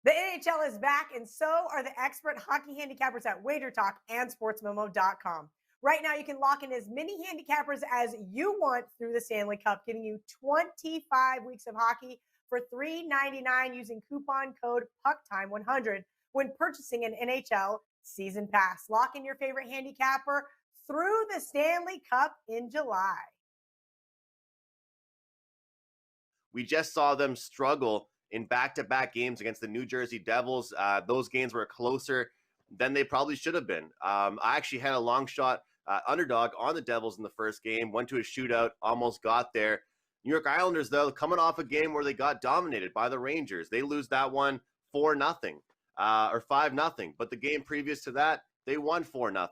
The NHL is back, and so are the expert hockey handicappers at WagerTalk and SportsMemo.com. Right now, you can lock in as many handicappers as you want through the Stanley Cup, giving you 25 weeks of hockey for $3.99 using coupon code PuckTime100 when purchasing an NHL season pass. Lock in your favorite handicapper through the Stanley Cup in July. We just saw them struggle in back-to-back games against the New Jersey Devils. Those games were closer than they probably should have been. I actually had a long shot underdog on the Devils in the first game, went to a shootout, almost got there. New York Islanders, though, coming off a game where they got dominated by the Rangers. They lose that one 4-0 or 5-0. But the game previous to that, they won 4-0.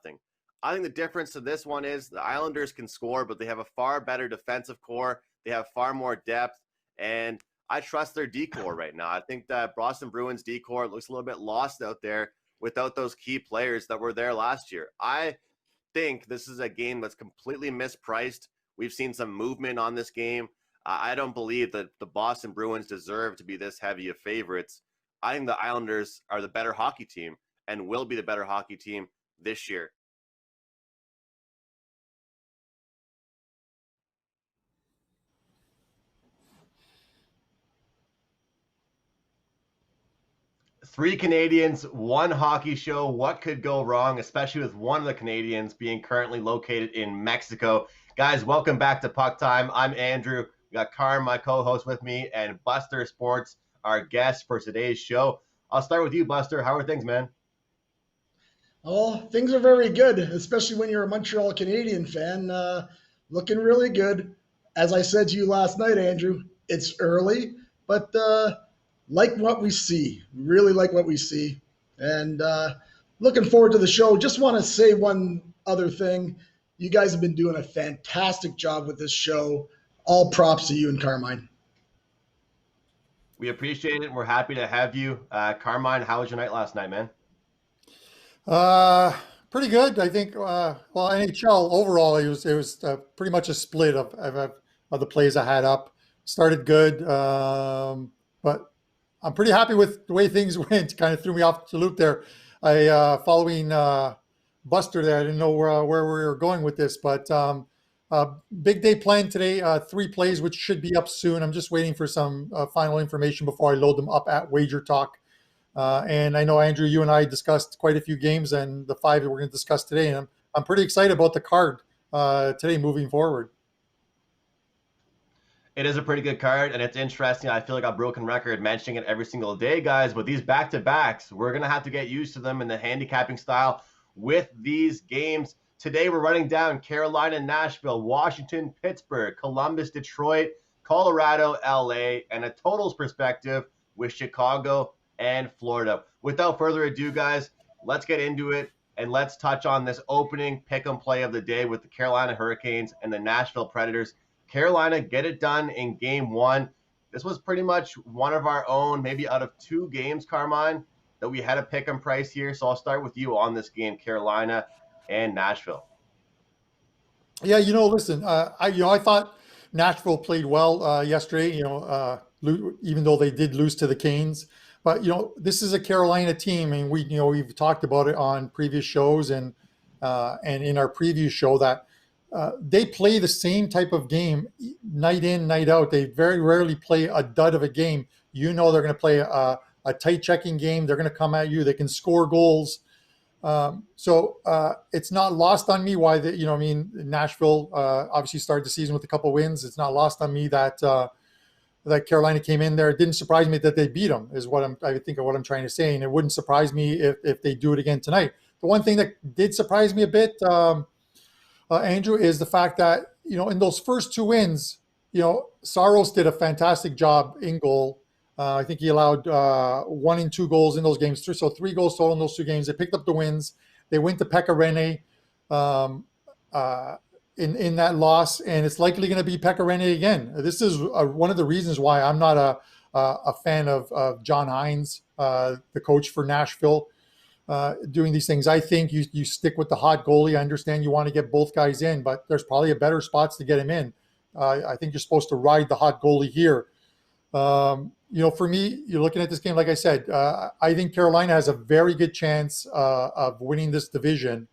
I think the difference to this one is the Islanders can score, but they have a far better defensive core. They have far more depth, and I trust their decor right now. I think that Boston Bruins decor looks a little bit lost out there without those key players that were there last year. I think this is a game that's completely mispriced. We've seen some movement on this game. I don't believe that the Boston Bruins deserve to be this heavy of favorites. I think the Islanders are the better hockey team and will be the better hockey team this year. Three Canadians, one hockey show. What could go wrong, especially with one of the Canadians being currently located in Mexico? Guys, welcome back to Puck Time. I'm Andrew. We got Carm, my co-host, with me, and Buster Sports, our guest for today's show. I'll start with you, Buster. How are things, man? Oh, things are very good, especially when you're a Montreal Canadian fan. Looking really good. As I said to you last night, Andrew, it's early, but like what we see, really like what we see. And looking forward to the show. Just want to say one other thing. You guys have been doing a fantastic job with this show. All props to you and Carmine. We appreciate it. We're happy to have you. Carmine, how was your night last night, man? Pretty good. I think, NHL overall, it was pretty much a split of the plays I had up. Started good, but I'm pretty happy with the way things went. Kind of threw me off the loop there. Following Buster there, I didn't know where we were going with this, but big day planned today. 3 plays, which should be up soon. I'm just waiting for some final information before I load them up at WagerTalk. And I know, Andrew, you and I discussed quite a few games, and the 5 that we're going to discuss today. And I'm pretty excited about the card today moving forward. It is a pretty good card, and it's interesting. I feel like a broken record mentioning it every single day, guys, but these back-to-backs, we're going to have to get used to them in the handicapping style with these games. Today, we're running down Carolina, Nashville, Washington, Pittsburgh, Columbus, Detroit, Colorado, LA, and a totals perspective with Chicago and Florida. Without further ado, guys, let's get into it, and let's touch on this opening pick-em play of the day with the Carolina Hurricanes and the Nashville Predators. Carolina get it done in game 1. This was pretty much one of our own, maybe out of 2 games, Carmine, that we had a pick 'em price here. So I'll start with you on this game, Carolina and Nashville. Yeah, listen, I thought Nashville played well yesterday. Even though they did lose to the Canes, but this is a Carolina team, and we've talked about it on previous shows and in our preview show that. They play the same type of game night in, night out. They very rarely play a dud of a game. They're going to play a tight checking game. They're going to come at you. They can score goals. So it's not lost on me why Nashville obviously started the season with a couple wins. It's not lost on me that Carolina came in there. It didn't surprise me that they beat them is what I'm trying to say. And it wouldn't surprise me if they do it again tonight. The one thing that did surprise me a bit, Andrew, is the fact that, in those first 2 wins, Saros did a fantastic job in goal. I think he allowed 1 and 2 goals in those games. So 3 goals total in those 2 games. They picked up the wins. They went to Pekka Rinne in that loss, and it's likely going to be Pekka Rinne again. This is one of the reasons why I'm not a fan of John Hines, the coach for Nashville. Doing these things. I think you stick with the hot goalie. I understand you want to get both guys in, but there's probably a better spots to get him in. I think you're supposed to ride the hot goalie here. For me, you're looking at this game, like I said, I think Carolina has a very good chance of winning this division,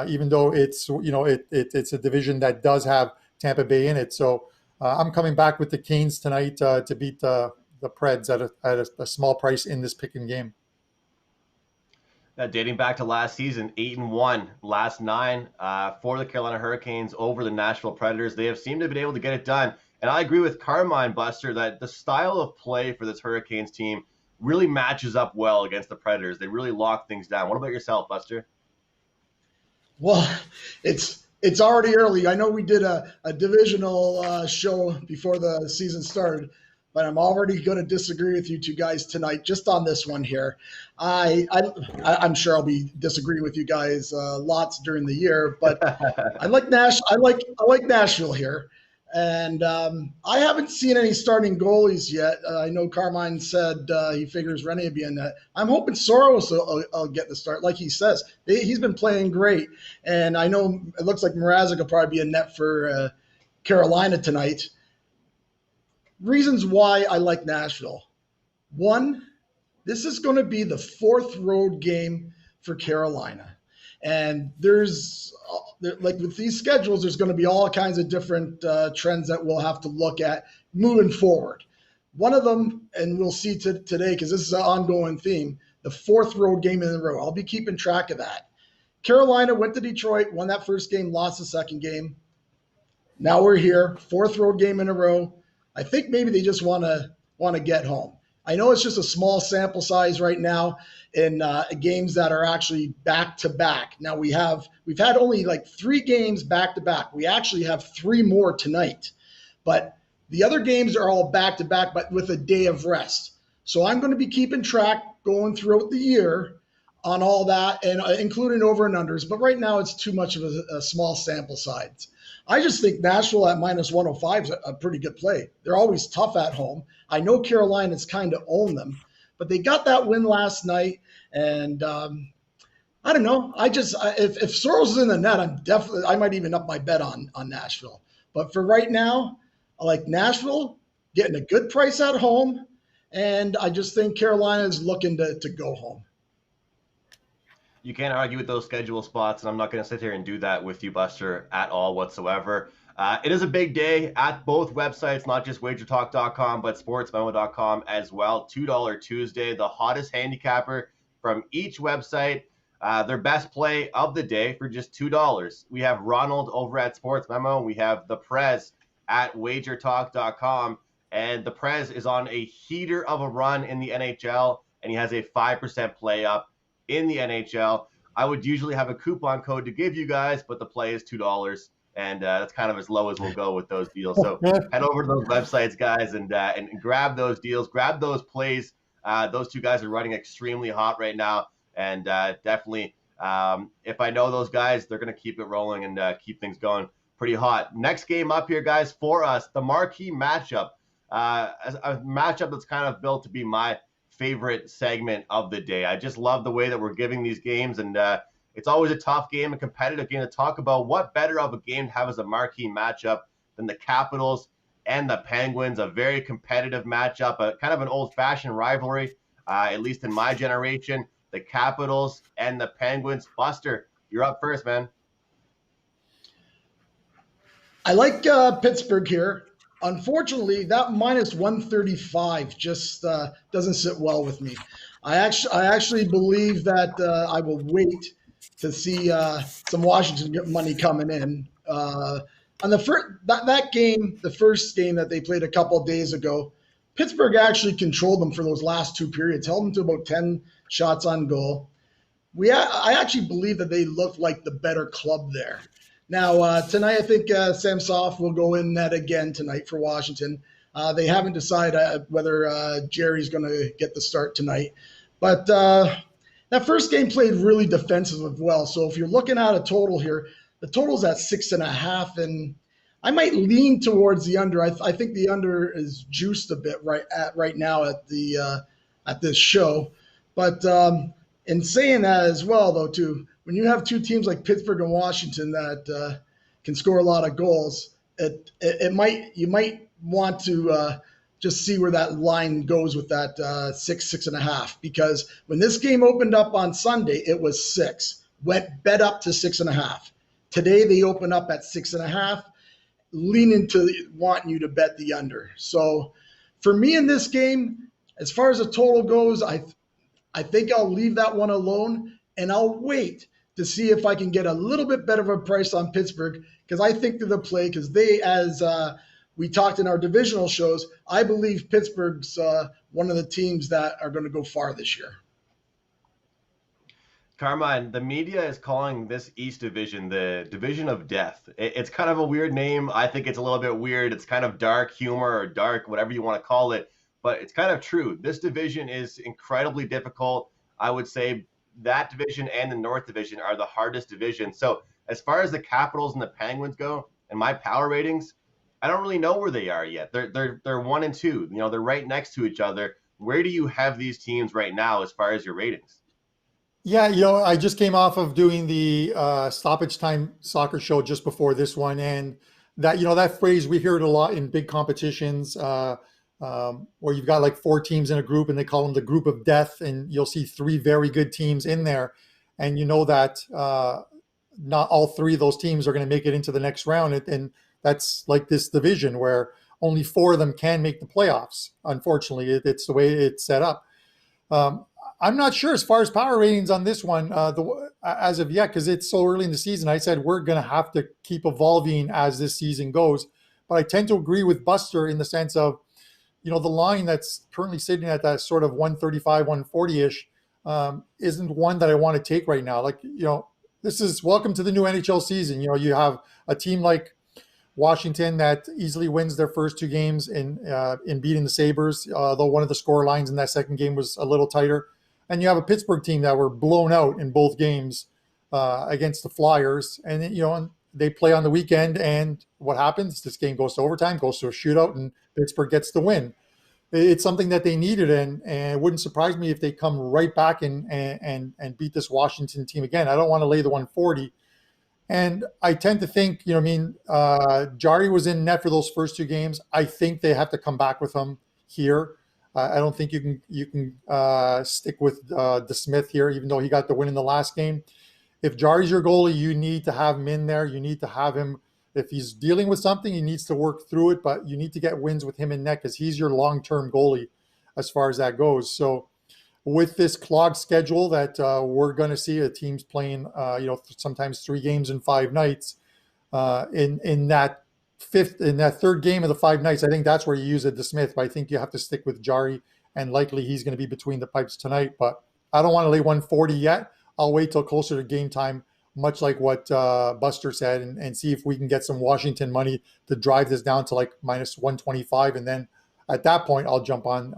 even though it's a division that does have Tampa Bay in it. So I'm coming back with the Canes tonight to beat the Preds at a small price in this picking game. Dating back to last season, 8-1, last 9 for the Carolina Hurricanes over the Nashville Predators. They have seemed to have been able to get it done. And I agree with Carmine, Buster, that the style of play for this Hurricanes team really matches up well against the Predators. They really lock things down. What about yourself, Buster? Well, it's already early. I know we did a divisional show before the season started, but I'm already going to disagree with you two guys tonight, just on this one here. I'm sure I'll be disagreeing with you guys lots during the year, but I like Nashville here, and I haven't seen any starting goalies yet. I know Carmine said he figures Rennie will be in that. I'm hoping Soros will get the start, like he says. He's been playing great, and I know it looks like Mrazek will probably be in net for Carolina tonight. Reasons why I like Nashville. One, this is going to be the 4th road game for Carolina. And there's, like with these schedules, there's going to be all kinds of different trends that we'll have to look at moving forward. One of them, and we'll see today, because this is an ongoing theme, the 4th road game in a row. I'll be keeping track of that. Carolina went to Detroit, won that first game, lost the second game. Now we're here, 4th road game in a row. I think maybe they just want to get home. I know it's just a small sample size right now in games that are actually back to back. Now we've had only like 3 games back to back. We actually have 3 more tonight, but the other games are all back to back, but with a day of rest. So I'm going to be keeping track going throughout the year on all that, and including over and unders. But right now it's too much of a small sample size. I just think Nashville at -105 is a pretty good play. They're always tough at home. I know Carolina's kind of owned them, but they got that win last night. And I don't know. If Soros is in the net, I might even up my bet on Nashville. But for right now, I like Nashville getting a good price at home, and I just think Carolina is looking to go home. You can't argue with those schedule spots, and I'm not going to sit here and do that with you, Buster, at all whatsoever. It is a big day at both websites, not just WagerTalk.com, but SportsMemo.com as well. $2 Tuesday, the hottest handicapper from each website. Their best play of the day for just $2. We have Ronald over at Sports Memo. We have the Prez at WagerTalk.com. And the Prez is on a heater of a run in the NHL, and he has a 5% play up in the NHL. I would usually have a coupon code to give you guys, but the play is $2, and that's kind of as low as we'll go with those deals. So head over to those websites, guys, and grab those deals, grab those plays. Those two guys are running extremely hot right now, and definitely, if I know those guys, they're going to keep it rolling and keep things going pretty hot. Next game up here, guys, for us, the marquee matchup, a matchup that's kind of built to be my favorite segment of the day. I just love the way that we're giving these games, and it's always a tough game, a competitive game to talk about. What better of a game to have as a marquee matchup than the Capitals and the Penguins? A very competitive matchup, a kind of an old-fashioned rivalry, at least in my generation. The Capitals and the Penguins. Buster, you're up first, man. I like Pittsburgh here. Unfortunately, that -135 just doesn't sit well with me. I actually believe that I will wait to see some Washington money coming in. On that game, the first game that they played a couple of days ago, Pittsburgh actually controlled them for those last 2 periods, held them to about 10 shots on goal. I actually believe that they looked like the better club there. Now, tonight, I think Samsonov will go in net again tonight for Washington. They haven't decided whether Jerry's going to get the start tonight. But that first game played really defensive as well. So if you're looking at a total here, the total's at 6.5, and I might lean towards the under. I think the under is juiced a bit right now at this show. But in saying that as well, though, too, when you have 2 teams like Pittsburgh and Washington that can score a lot of goals, you might want to just see where that line goes with that 6.5. Because when this game opened up on Sunday, it was 6. Went bet up to 6.5. Today they open up at 6.5, leaning to wanting you to bet the under. So for me in this game, as far as the total goes, I think I'll leave that one alone, and I'll wait to see if I can get a little bit better of a price on Pittsburgh, because I think they're the play, because they, as we talked in our divisional shows, I believe Pittsburgh's one of the teams that are going to go far this year. Carmine, the media is calling this East Division the Division of Death. It's kind of a weird name. I think it's a little bit weird. It's kind of dark humor or dark, whatever you want to call it. But it's kind of true. This division is incredibly difficult. I would say that division and the North Division are the hardest division. So as far as the Capitals and the Penguins go, and my power ratings, I don't really know where they are yet. They're 1 and 2. You know, they're right next to each other. Where do you have these teams right now as far as your ratings? Yeah, I just came off of doing the stoppage time soccer show just before this one, and that that phrase, we hear it a lot in big competitions. Where you've got like 4 teams in a group and they call them the group of death, and you'll see 3 very good teams in there. And you know that not all 3 of those teams are going to make it into the next round. And that's like this division where only 4 of them can make the playoffs. Unfortunately, it's the way it's set up. I'm not sure as far as power ratings on this one as of yet, because it's so early in the season. I said we're going to have to keep evolving as this season goes. But I tend to agree with Buster in the sense of, the line that's currently sitting at that sort of 135, 140-ish isn't one that I want to take right now. Like, this is welcome to the new NHL season. You have a team like Washington that easily wins their first 2 games in beating the Sabres, though one of the score lines in that second game was a little tighter. And you have a Pittsburgh team that were blown out in both games against the Flyers. And, and they play on the weekend, and what happens? This game goes to overtime, goes to a shootout, and Pittsburgh gets the win. It's something that they needed, and it wouldn't surprise me if they come right back and beat this Washington team again. I don't want to lay the 140. And I tend to think, Jari was in net for those first 2 games. I think they have to come back with him here. I don't think you can stick with DeSmith here, even though he got the win in the last game. If Jari's your goalie, you need to have him in there. You need to have him. If he's dealing with something, he needs to work through it, but you need to get wins with him in net because he's your long-term goalie as far as that goes. So with this clogged schedule that we're going to see, a team's playing, sometimes 3 games in 5 nights, in that 3rd game of the 5 nights, I think that's where you use a DeSmith, but I think you have to stick with Jari, and likely he's going to be between the pipes tonight, but I don't want to lay 140 yet. I'll wait till closer to game time, much like what Buster said, and see if we can get some Washington money to drive this down to like minus 125. And then at that point, I'll jump on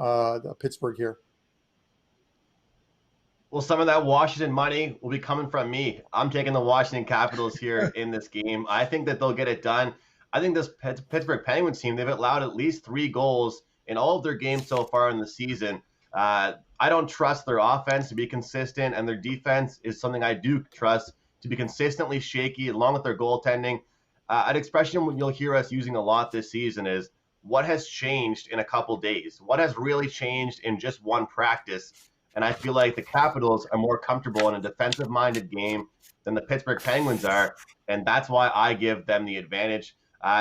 Pittsburgh here. Well, some of that Washington money will be coming from me. I'm taking the Washington Capitals here in this game. I think that they'll get it done. I think this Pittsburgh Penguins team, they've allowed at least 3 goals in all of their games so far in the season. I don't trust their offense to be consistent, and their defense is something I do trust to be consistently shaky, along with their goaltending. An expression you'll hear us using a lot this season is, what has changed in a couple days? What has really changed in just one practice? And I feel like the Capitals are more comfortable in a defensive-minded game than the Pittsburgh Penguins are, and that's why I give them the advantage.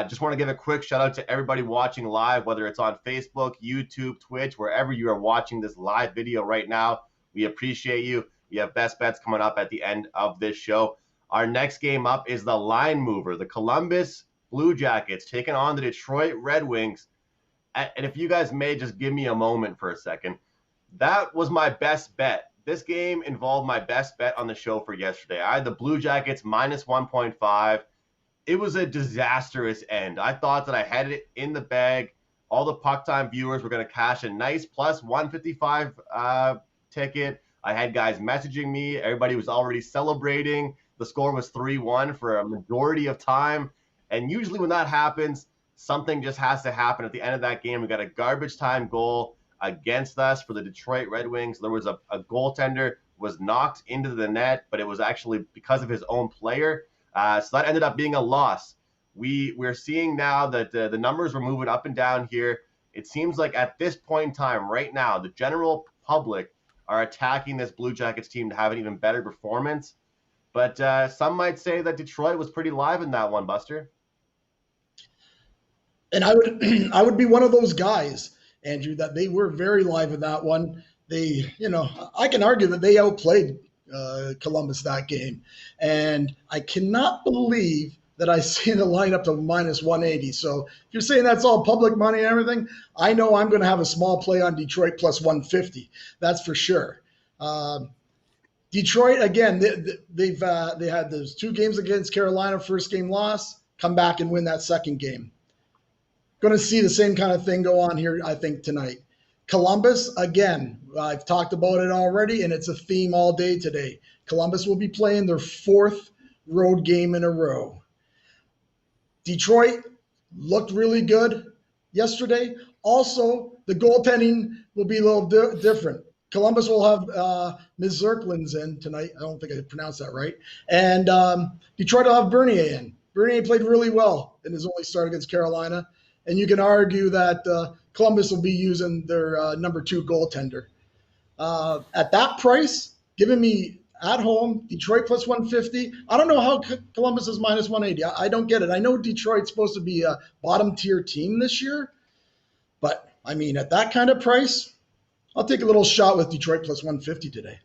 Just want to give a quick shout out to everybody watching live, whether it's on Facebook, YouTube, Twitch, wherever you are watching this live video right now. We appreciate you. We have best bets coming up at the end of this show. Our next game up is the line mover, the Columbus Blue Jackets taking on the Detroit Red Wings. And if you guys may just give me a moment for a second, that was my best bet. This game involved my best bet on the show for yesterday. I had the Blue Jackets minus 1.5. It was a disastrous end. I thought that I had it in the bag. All the Puck Time viewers were going to cash a nice plus 155 ticket. I had guys messaging me. Everybody was already celebrating. The score was 3-1 for a majority of time. And usually when that happens, something just has to happen at the end of that game. We got a garbage time goal against us for the Detroit Red Wings. There was a goaltender was knocked into the net, but it was actually because of his own player. So that ended up being a loss. We're seeing now that the numbers were moving up and down here It seems like at this point in time, right now, the general public are attacking this Blue Jackets team to have an even better performance. But some might say that Detroit was pretty live in that one, Buster. And I would I would be one of those guys, Andrew, that they were very live in that one. They, I can argue that they outplayed Columbus that game, and I cannot believe that I see the lineup of minus 180. So if you're saying that's all public money and everything, I know I'm going to have a small play on Detroit plus 150. That's for sure. Detroit again, they had those 2 games against Carolina, first game loss, come back and win that second game. Going to see the same kind of thing go on here, I think, tonight. Columbus, again, I've talked about it already, and it's a theme all day today. Columbus will be playing their 4th road game in a row. Detroit looked really good yesterday. Also, the goaltending will be a little different. Columbus will have Ms. Zirklin's in tonight. I don't think I pronounced that right. And Detroit will have Bernier in. Bernier played really well in his only start against Carolina. And you can argue that Columbus will be using their number 2 goaltender. At that price, giving me at home, Detroit plus 150. I don't know how Columbus is minus 180. I don't get it. I know Detroit's supposed to be a bottom tier team this year. But, I mean, at that kind of price, I'll take a little shot with Detroit plus 150 today.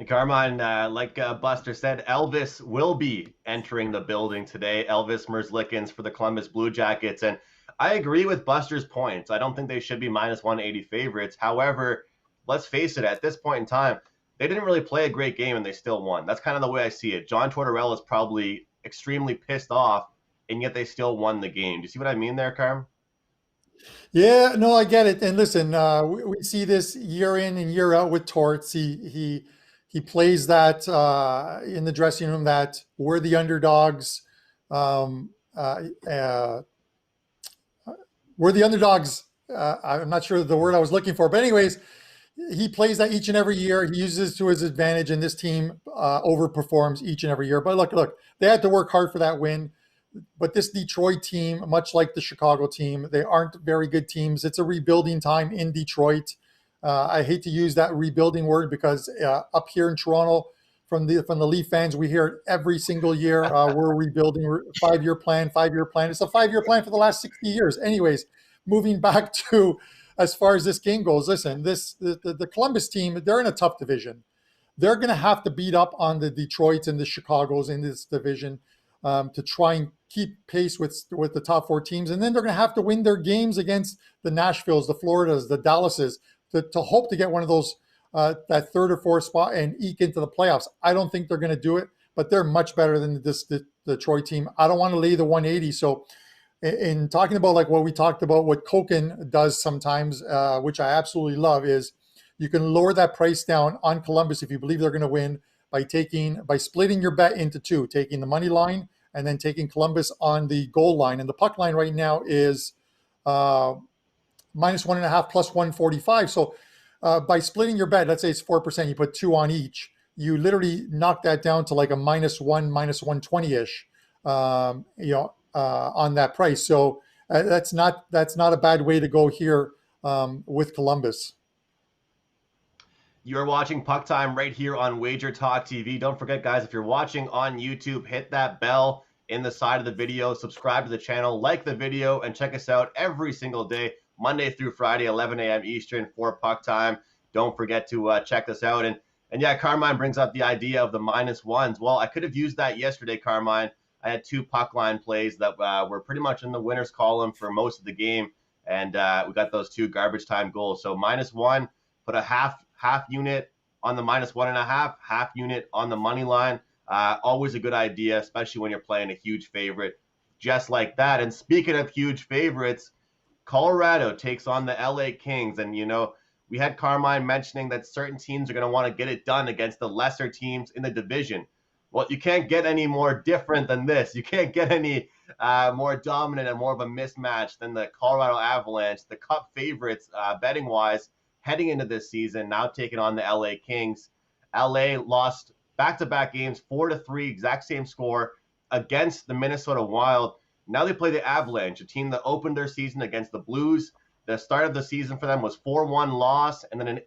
Carmine, like Buster said, Elvis will be entering the building today. Elvis Merzlikins for the Columbus Blue Jackets. And I agree with Buster's points. I don't think they should be minus 180 favorites. However, let's face it, at this point in time, they didn't really play a great game and they still won. That's kind of the way I see it. John Tortorella is probably extremely pissed off, and yet they still won the game. Do you see what I mean there, Carm? Yeah, no, I get it. And listen, we see this year in and year out with Torts. He plays that in the dressing room that we're the underdogs. We're the underdogs. I'm not sure the word I was looking for, but anyways, he plays that each and every year. He uses it to his advantage, and this team overperforms each and every year. But look, they had to work hard for that win. But this Detroit team, much like the Chicago team, they aren't very good teams. It's a rebuilding time in Detroit. I hate to use that rebuilding word because up here in Toronto, from the Leaf fans, we hear it every single year. We're rebuilding, 5-year plan, 5-year plan. It's a 5-year plan for the last 60 years. Anyways, moving back to as far as this game goes, listen, the Columbus team, they're in a tough division. They're going to have to beat up on the Detroits and the Chicagos in this division to try and keep pace with the top 4 teams. And then they're going to have to win their games against the Nashvilles, the Floridas, the Dallases, to hope to get one of those, that 3rd or 4th spot and eke into the playoffs. I don't think they're going to do it, but they're much better than the Detroit team. I don't want to lay the 180. So in talking about like what we talked about, what Koken does sometimes, which I absolutely love, is you can lower that price down on Columbus if you believe they're going to win by splitting your bet into 2, taking the money line and then taking Columbus on the goal line. And the puck line right now is minus 1.5 plus 145. So by splitting your bet, let's say it's 4%, you put 2 on each, you literally knock that down to like a minus 120-ish, on that price. So that's not a bad way to go here with Columbus. You're watching Puck Time right here on WagerTalk TV. Don't forget, guys, if you're watching on YouTube, hit that bell in the side of the video, subscribe to the channel, like the video, and check us out every single day, Monday through Friday, 11 a.m. Eastern for Puck Time. Don't forget to check us out. And yeah, Carmine brings up the idea of the minus ones. Well, I could have used that yesterday, Carmine. I had 2 puck line plays that were pretty much in the winner's column for most of the game, and we got those 2 garbage time goals. So minus 1, put a half unit on the minus 1.5, half unit on the money line. Always a good idea, especially when you're playing a huge favorite just like that. And speaking of huge favorites, Colorado takes on the LA Kings. And, we had Carmine mentioning that certain teams are going to want to get it done against the lesser teams in the division. Well, you can't get any more different than this. You can't get any more dominant and more of a mismatch than the Colorado Avalanche, the Cup favorites betting-wise, heading into this season, now taking on the LA Kings. LA lost back-to-back games, 4-3, exact same score against the Minnesota Wild. Now they play the Avalanche, a team that opened their season against the Blues. The start of the season for them was 4-1 loss and then an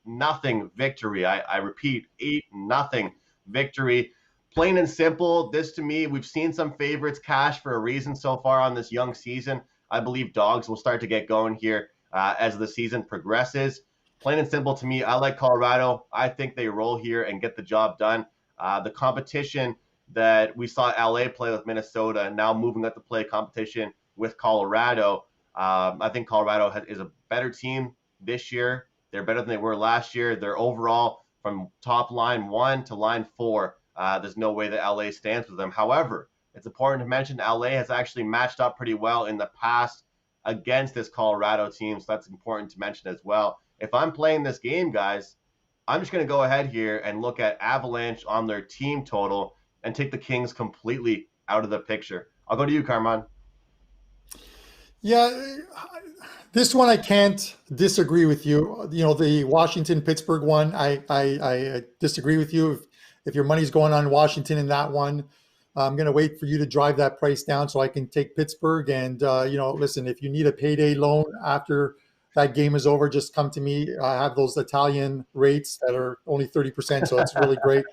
8-0 victory. I repeat, 8-0 victory. Plain and simple, this to me, we've seen some favorites cash for a reason so far on this young season. I believe dogs will start to get going here as the season progresses. Plain and simple to me, I like Colorado. I think they roll here and get the job done. The competition that we saw LA play with Minnesota, now moving up to play competition with Colorado. I think Colorado is a better team this year. They're better than they were last year. They're overall from top line 1 to line 4. There's no way that LA stands with them. However, it's important to mention LA has actually matched up pretty well in the past against this Colorado team. So that's important to mention as well. If I'm playing this game, guys, I'm just going to go ahead here and look at Avalanche on their team total and take the Kings completely out of the picture. I'll go to you, Carmine. Yeah, this one I can't disagree with you. You know, the Washington-Pittsburgh one, I disagree with you. If your money's going on Washington in that one, I'm going to wait for you to drive that price down so I can take Pittsburgh. And, listen, if you need a payday loan after that game is over, just come to me. I have those Italian rates that are only 30%, so it's really great.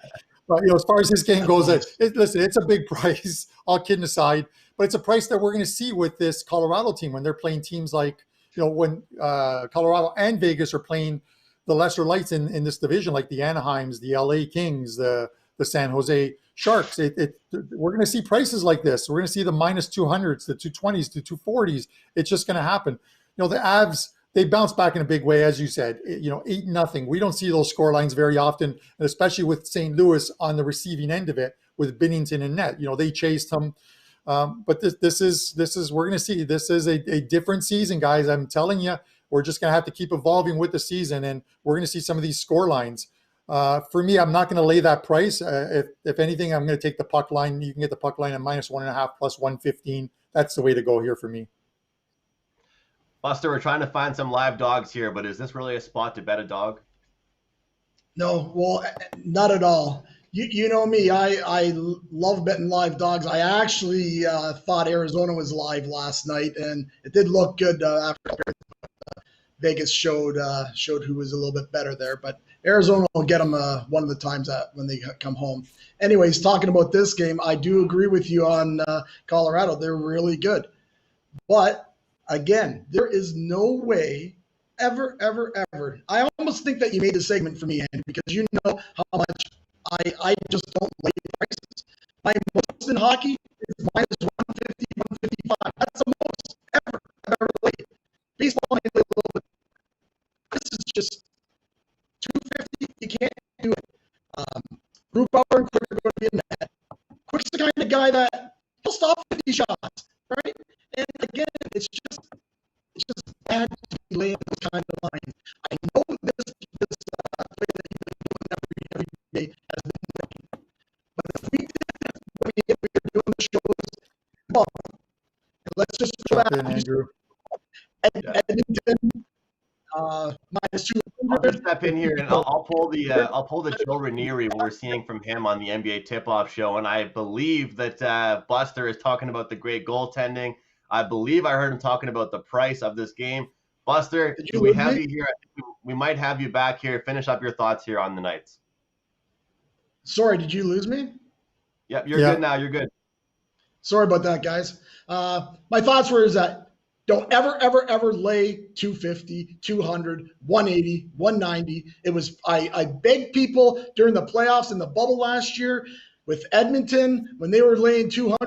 But, as far as this game goes, listen, it's a big price, all kidding aside. But it's a price that we're going to see with this Colorado team when they're playing teams like, when Colorado and Vegas are playing the lesser lights in this division, like the Anaheims, the LA Kings, the San Jose Sharks. We're going to see prices like this. We're going to see the minus 200s, the 220s, the 240s. It's just going to happen. The Avs, they bounce back in a big way, as you said. 8-0. We don't see those score lines very often, and especially with St. Louis on the receiving end of it with Binnington and net. They chased him. But this is we're going to see. This is a different season, guys. I'm telling you, we're just going to have to keep evolving with the season, and we're going to see some of these score lines. For me, I'm not going to lay that price. If anything, I'm going to take the puck line. You can get the puck line at -1.5 plus 115. That's the way to go here for me. Buster, we're trying to find some live dogs here, but is this really a spot to bet a dog? No, well, not at all. You know me, I love betting live dogs. I actually thought Arizona was live last night, and it did look good after Vegas showed who was a little bit better there. But Arizona will get them one of the times when they come home. Anyways, talking about this game, I do agree with you on Colorado. They're really good. But, again, there is no way ever. I almost think that you made the segment for me, Andy, because you know how much I just don't like prices. My most in hockey is minus 150, 155. That's the most ever I've ever played. Baseball, I play a little bit. This is just 250. You can't do it. Grubauer and Quick are going to be in that. Quick's the kind of guy that he'll stop 50 shots, right? And again, it's just bad to be laying those kind of lines. I know this play that you've been doing every day has been working. But if we did that when we were doing the shows, come on. Let's just go back. Andrew. Edmonton, minus 200. I'll just step in here and I'll pull the Joe Ranieri what we're seeing from him on the NBA Tip-Off Show, and I believe that Buster is talking about the great goaltending. I believe I heard him talking about the price of this game. Buster, do we have you here? I think we might have you back here. Finish up your thoughts here on the Knights. Sorry, did you lose me? Yep, you're good now. You're good. Sorry about that, guys. My thoughts were is that don't ever lay 250, 200, 180, 190. It was I begged people during the playoffs in the bubble last year with Edmonton when they were laying 200,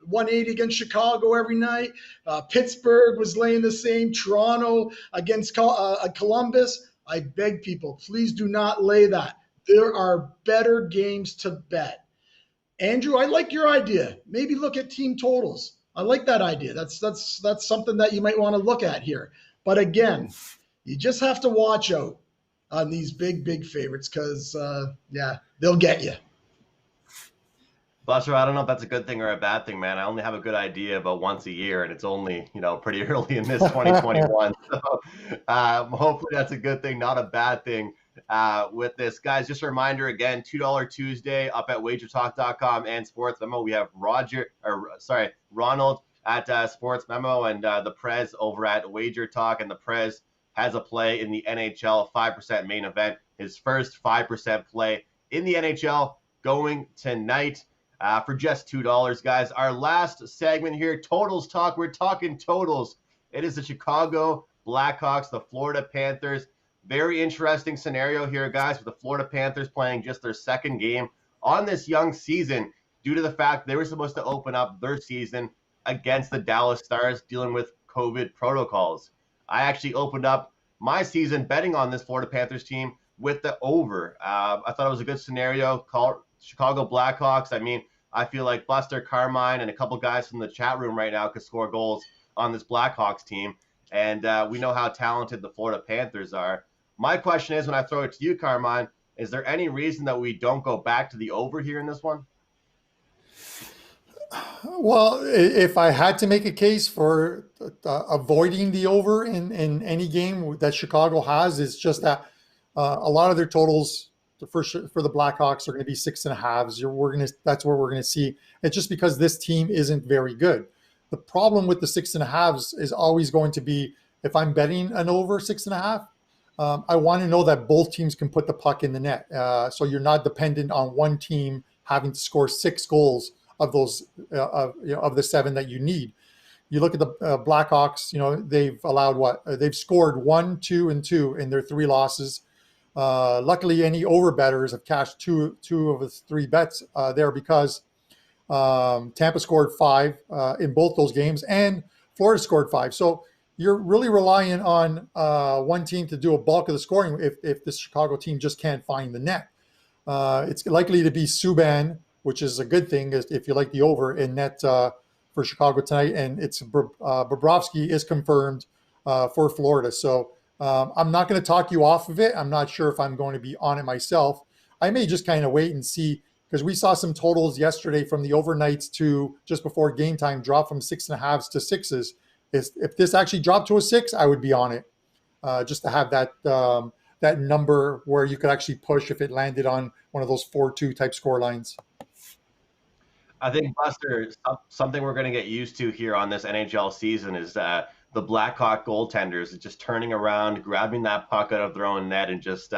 180 against Chicago every night. Pittsburgh was laying the same. Toronto against Columbus. I beg people, please do not lay that. There are better games to bet. Andrew, I like your idea. Maybe look at team totals. I like that idea. That's something that you might want to look at here. But again, you just have to watch out on these big favorites because, they'll get you. Buster, I don't know if that's a good thing or a bad thing, man. I only have a good idea about once a year, and it's only, pretty early in this 2021. So hopefully that's a good thing, not a bad thing. with this. Guys, just a reminder again, $2 Tuesday up at WagerTalk.com and Sports Memo. We have Ronald at Sports Memo and the Prez over at WagerTalk. And the Prez has a play in the NHL 5% main event. His first 5% play in the NHL going tonight for just $2, guys. Our last segment here, Totals Talk. We're talking totals. It is the Chicago Blackhawks, the Florida Panthers. Very interesting scenario here, guys, with the Florida Panthers playing just their second game on this young season due to the fact they were supposed to open up their season against the Dallas Stars dealing with COVID protocols. I actually opened up my season betting on this Florida Panthers team with the over. I thought it was a good scenario. Called Chicago Blackhawks. I mean, I feel like Buster, Carmine, and a couple guys from the chat room right now could score goals on this Blackhawks team. And we know how talented the Florida Panthers are. My question is, when I throw it to you, Carmine, is there any reason that we don't go back to the over here in this one? Well, if I had to make a case for avoiding the over in any game that Chicago has, it's just that a lot of their totals for the Blackhawks are going to be 6.5s. That's where we're going to see. It's just because this team isn't very good. The problem with the 6.5s is always going to be, if I'm betting an over 6.5, I want to know that both teams can put the puck in the net. So you're not dependent on one team having to score 6 goals of those of the 7 that you need. You look at the Blackhawks. They've allowed they've scored 1, 2, and 2 in their 3 losses. Luckily, any over bettors have cashed two of the 3 bets there, because Tampa scored 5 in both those games, and Florida scored 5. So you're really relying on one team to do a bulk of the scoring if the Chicago team just can't find the net. It's likely to be Subban, which is a good thing if you like the over in net for Chicago tonight. And it's Bobrovsky is confirmed for Florida. So I'm not going to talk you off of it. I'm not sure if I'm going to be on it myself. I may just kind of wait and see, because we saw some totals yesterday from the overnights to just before game time drop from 6.5s to 6s. If this actually dropped to a 6, I would be on it, just to have that number where you could actually push if it landed on one of those 4-2 type score lines. I think, Buster, something we're going to get used to here on this NHL season is the Blackhawk goaltenders just turning around, grabbing that puck out of their own net, and just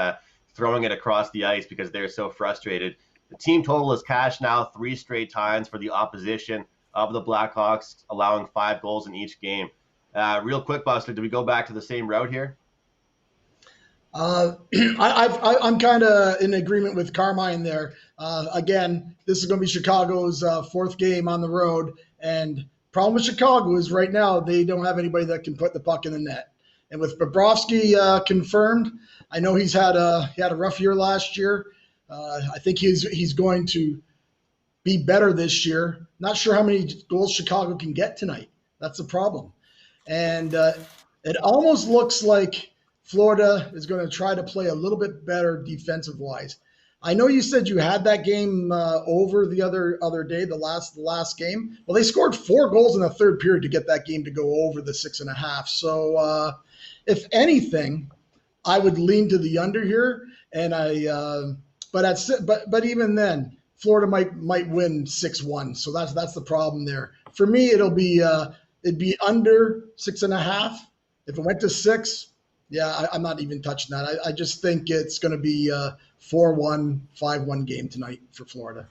throwing it across the ice because they're so frustrated. The team total is cashed now 3 straight times for the opposition of the Blackhawks, allowing 5 goals in each game. Real quick, Buster, do we go back to the same route here? I'm kind of in agreement with Carmine there. Again, this is going to be Chicago's 4th game on the road, and problem with Chicago is right now they don't have anybody that can put the puck in the net. And with Bobrovsky confirmed, I know he had a rough year last year. I think he's going to be better this year. Not sure how many goals Chicago can get tonight. That's the problem. And it almost looks like Florida is going to try to play a little bit better defensive-wise. I know you said you had that game over the other day, the last game. Well, they scored 4 goals in the 3rd period to get that game to go over the 6.5. So if anything, I would lean to the under here. And but even then, Florida might win 6-1. So that's the problem there. For me, it'd be under 6.5. If it went to 6, yeah, I'm not even touching that. I just think it's going to be 4-1, 5-1 game tonight for Florida.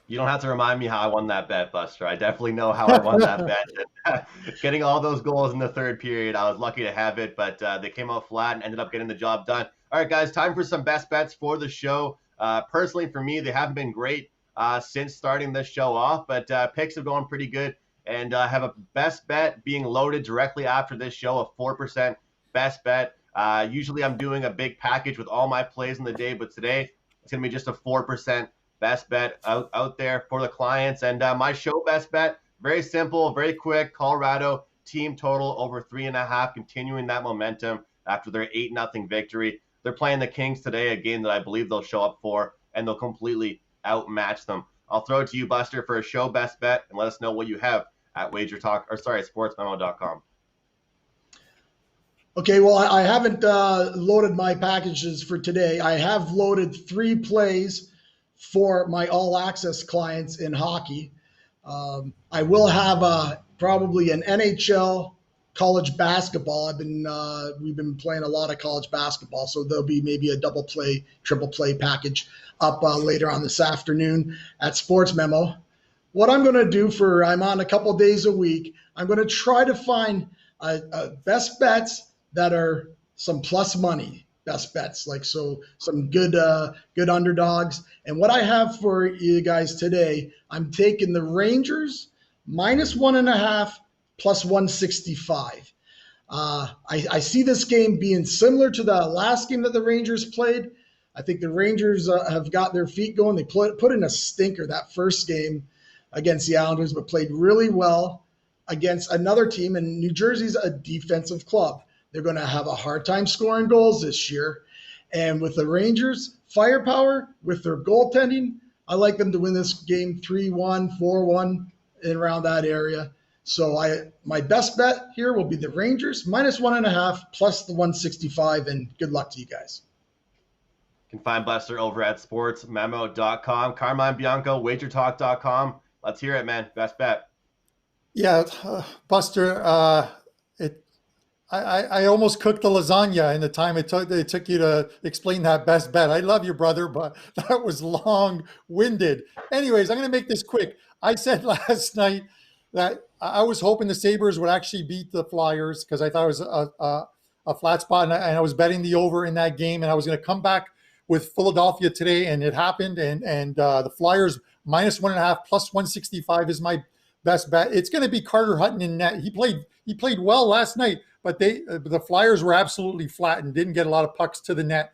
You don't have to remind me how I won that bet, Buster. I definitely know how I won that bet. Getting all those goals in the 3rd period, I was lucky to have it, but they came out flat and ended up getting the job done. All right, guys, time for some best bets for the show. Personally, for me, they haven't been great since starting this show off, but picks have gone pretty good. And I have a best bet being loaded directly after this show, a 4% best bet. Usually I'm doing a big package with all my plays in the day, but today it's going to be just a 4% best bet out there for the clients. And my show best bet, very simple, very quick. Colorado team total over 3.5, continuing that momentum after their 8-0 victory. They're playing the Kings today, a game that I believe they'll show up for, and they'll completely outmatch them. I'll throw it to you, Buster, for a show best bet, and let us know what you have at WagerTalk, sportsmemo.com. Okay, well, I haven't loaded my packages for today. I have loaded 3 plays for my all access clients in hockey. I will have probably an NHL college basketball. We've been playing a lot of college basketball, so there'll be maybe a double play, triple play package up later on this afternoon at Sports Memo. What I'm going to do I'm on a couple days a week. I'm going to try to find best bets that are some plus money best bets, like so some good underdogs. And what I have for you guys today, I'm taking the Rangers -1.5 plus 165. I see this game being similar to the last game that the Rangers played. I think the Rangers have got their feet going. They put in a stinker that first game against the Islanders, but played really well against another team. And New Jersey's a defensive club. They're going to have a hard time scoring goals this year. And with the Rangers' firepower, with their goaltending, I like them to win this game 3-1, 4-1, and around that area. So my best bet here will be the Rangers -1.5 plus the 165, and good luck to you guys. You can find Buster over at sportsmemo.com. Carmine, Bianco, WagerTalk.com. Let's hear it, man. Best bet. Yeah, Buster, I almost cooked the lasagna in the time it took you to explain that best bet. I love you, brother, but that was long-winded. Anyways, I'm going to make this quick. I said last night that I was hoping the Sabres would actually beat the Flyers because I thought it was a flat spot, and I was betting the over in that game, and I was going to come back with Philadelphia today, and it happened, and the Flyers -1.5 plus 165 is my best bet. It's going to be Carter Hutton in net. He played well last night, but the Flyers were absolutely flat and didn't get a lot of pucks to the net.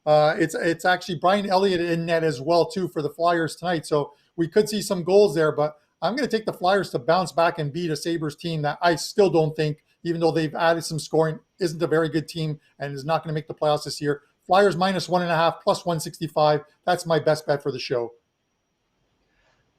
It's actually Brian Elliott in net as well too for the Flyers tonight. So we could see some goals there, but I'm going to take the Flyers to bounce back and beat a Sabres team that I still don't think, even though they've added some scoring, isn't a very good team and is not going to make the playoffs this year. Flyers -1.5 plus 165. That's my best bet for the show.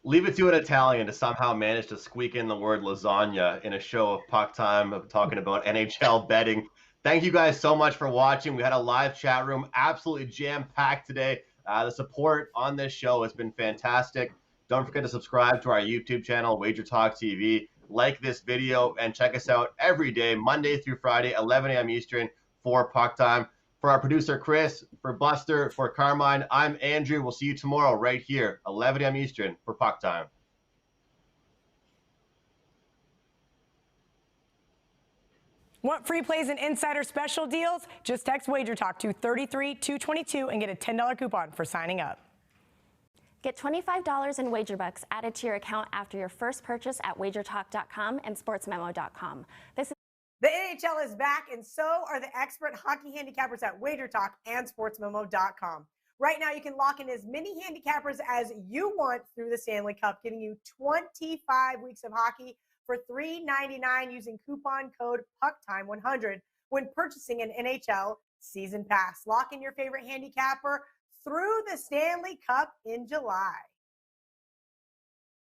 Leave it to an Italian to somehow manage to squeak in the word lasagna in a show of puck time of talking about NHL betting. Thank you guys so much for watching. We had a live chat room, absolutely jam-packed today. The support on this show has been fantastic. Don't forget to subscribe to our YouTube channel, WagerTalk TV. Like this video and check us out every day, Monday through Friday, 11 a.m. Eastern for puck time. For our producer, Chris, for Buster, for Carmine, I'm Andrew. We'll see you tomorrow right here, 11 a.m. Eastern for puck time. Want free plays and insider special deals? Just text WagerTalk to 33222 and get a $10 coupon for signing up. Get $25 in WagerBucks added to your account after your first purchase at WagerTalk.com and SportsMemo.com. The NHL is back, and so are the expert hockey handicappers at WagerTalk and SportsMemo.com. Right now, you can lock in as many handicappers as you want through the Stanley Cup, giving you 25 weeks of hockey for $3.99 using coupon code PuckTime100 when purchasing an NHL season pass. Lock in your favorite handicapper through the Stanley Cup in July.